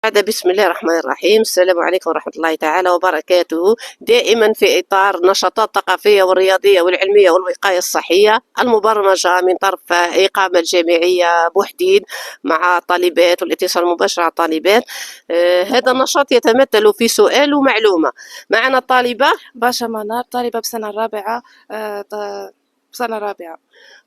بسم الله الرحمن الرحيم. السلام عليكم ورحمة الله تعالى وبركاته. دائما في إطار النشاطات الثقافية والرياضية والعلمية والوقاية الصحية المبرمجة من طرف إقامة الجامعية بوحديد مع طالبات والاتصال المباشر على الطالبات. هذا النشاط يتمثل في سؤال ومعلومة. معنا الطالبة باشا منار، طالبة بسنة الرابعة. بسنة رابعة.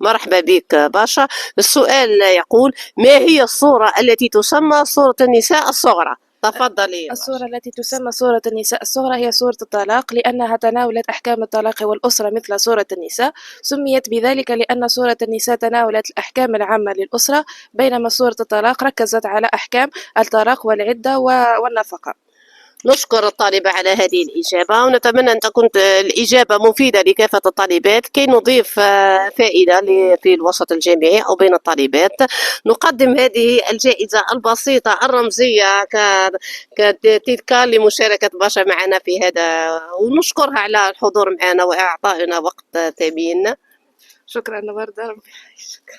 مرحبا بك باشا. السؤال يقول: ما هي الصورة التي تسمى صورة النساء الصغرى؟ تفضلي يا الصورة باشا. التي تسمى صورة النساء الصغرى هي صورة الطلاق، لأنها تناولت أحكام الطلاق والأسرة مثل صورة النساء. سميت بذلك لأن صورة النساء تناولت الأحكام العامة للأسرة، بينما صورة الطلاق ركزت على أحكام الطلاق والعدة والنفقة. نشكر الطالبة على هذه الإجابة، ونتمنى أن تكون الإجابة مفيدة لكافة الطالبات كي نضيف فائدة في الوسط الجامعي أو بين الطالبات. نقدم هذه الجائزة البسيطة الرمزية كتذكار لمشاركة باشا معنا في هذا، ونشكرها على الحضور معنا وإعطائنا وقت ثمين. شكرا وردة، ربي يعيشك.